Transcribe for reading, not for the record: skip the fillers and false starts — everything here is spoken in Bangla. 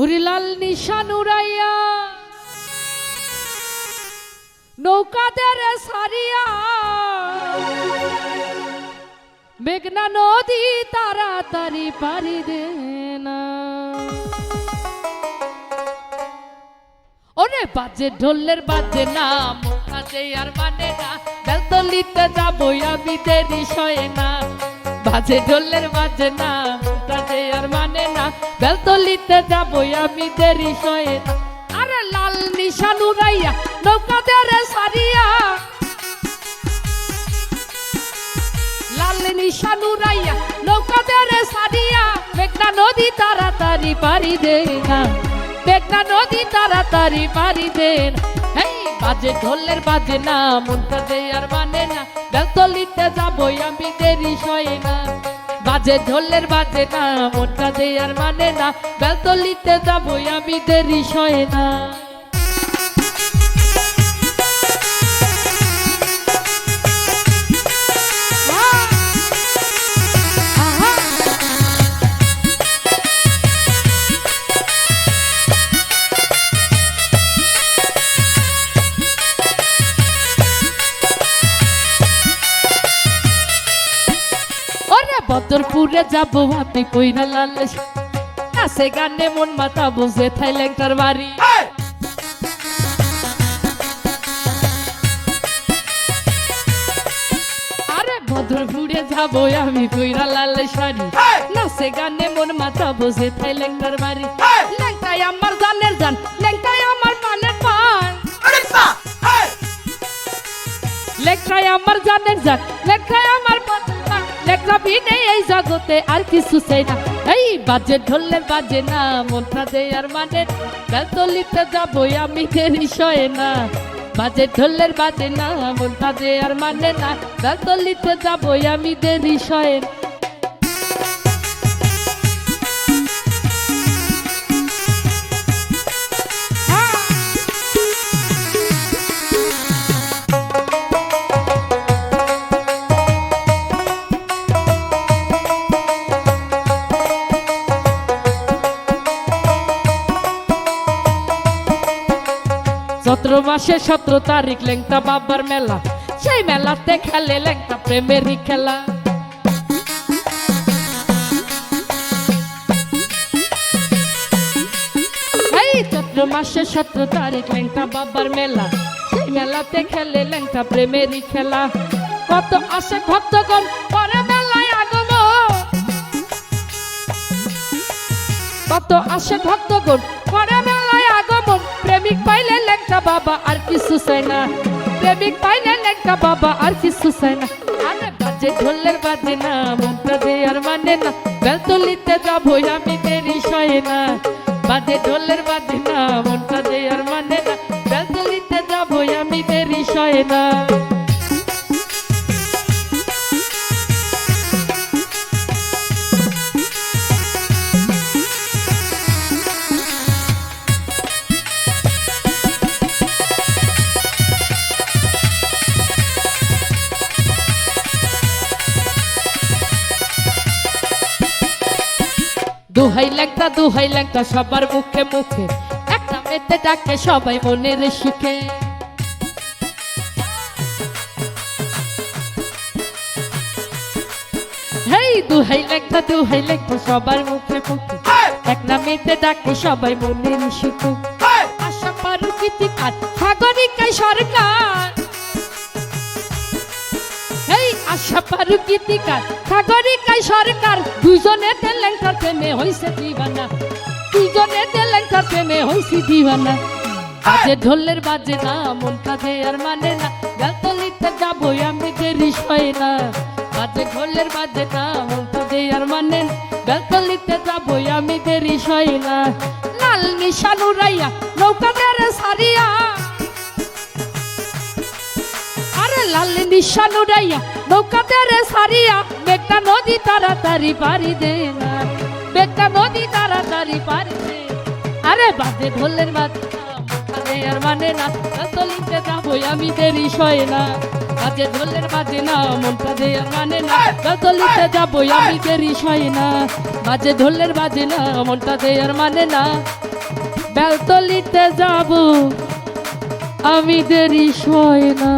উরি লাল নিশান উড়াইয়া নৌকাদের সারিয়া মেঘনা নদী তাড়াতাড়ি পারি দে না। ওরে বাজে ঢোলের বাজে না মনে আর মানে না বেলতলিতে যাবো আমি দেরি সয়ে না। বাজে ঢোলের বাজে না মনে আর মানে না বেলতলিতে যাবো আমি দেরি সয়ে না। আরে লাল নিশান উড়াইয়া নৌকাদের সারিয়া লাল নিশান উড়াইয়া নৌকাদের সারিয়া মেঘনা নদী তাড়াতাড়ি পারি দে না। মেঘনা নদী তাড়াতাড়ি পারি দে না। হেই বাজে ঢোলের বাজে না মনটা দে আর মানে না বেলতলিতে যাবো আমি দেরি সয়ে না। বাজে ঢোলের বাজে না মনটা দে আর মানে না বেলতলিতে যাবো আমি দেরি সয়ে না। বদরপুরে যাবো আমি কইরা লাল কাছে গানে মন মাথা বুঝে থাইল্যান্ডার বাড়ি। আরে বদরপুরে যাবো আমি কইরা লাল শাড়ি নাচে গানে মন মাথা বুঝে থাইল্যান্ডার বাড়ি। ল্যাংটাই আমার জানের জান ল্যাংটাই আমার পানের পান ল্যাংটাই আমার জানের জান ল্যাংটাই আমার লেখা বিনে এই জগতে আর কিছু চাই না। এই বাজে ঢোলের বাজে না মনটা দে আর মানে বেলতলিতে যাবো আমি দেরি সয়ে না। বাজে ঢোলের বাজে না মনটা দে আর মানে না বেলতলিতে যাবো আমি দেরি সয়ে না। চৈত্র মাসে 17 তারিখ লেংটা বাবার মেলা সেই মেলাতে খেলে লেংটা প্রেমেরই খেলা। এই চৈত্র মাসে 17 তারিখ লেংটা বাবার মেলা সেই মেলাতে খেলে লেংটা প্রেমেরই খেলা। কত আসে ভক্তগণ পরে মেলায় আগমন কত আসে ভক্তগণ পরে মেলায় আগমন। প্রেমিক পাইলে লেংটা বাবা আর কিছু চাই না প্রেমিক পাইলে লেংটা বাবা আর কিছু চাই না। আরে বাজে ঢোলের বাজে না মনটা দে আর মানে না বেলতলিতে যাবো আমি দেরি সয়ে না। বাজে ঢোলের বাজে না মনটা দে আর মানে না বেলতলিতে যাবো আমি দেরি সয়ে না। দুহাই লেংটা সবার মুখে মুখে একটা মেতে ডাকে সবাই মনের সুখে। হেই দুহাই লেংটা সবার মুখে মুখে একটা মেতে ডাকে সবাই মনের সুখে। আশা পারু গীতিকার সাগরিকায় সরকার আশা পারু গীতিকার সাগরিকায় সরকার দুজনে লেংটার প্রেমে হইছে দিবানা দুজনে লেংটার প্রেমে হইছে দিবানা। বাজে ঢোলের বাজে না মনটা দে আর মানে না বেলতলিতে যাবো আমি দেরি সয়ে না। বাজে ঢোলের বাজে না মনটা দে আর মানে না বেলতলিতে যাবো আমি দেরি সয়ে না। লাল নিশান উড়াইয়া নৌকাদের সারিয়া আরে লাল নিশান উড়াইয়া নৌকাদের সারিয়া মেঘনা নদী তাড়াতাড়ি পারি দে না। মেঘনা নদী তাড়াতাড়ি পারি দে। আরে বাজে ঢোলের বাজে আর মানে না বেলতলিতে যাবো আমি দেরি সয়ে না। বাজে ঢোলের বাজে না মনটা দে আর মানে না বেলতলিতে যাবো আমি দেরি সয়ে না। বাজে ঢোলের বাজে না মনটা দে আর মানে না বেলতলিতে যাব আমি দেরি সয় না।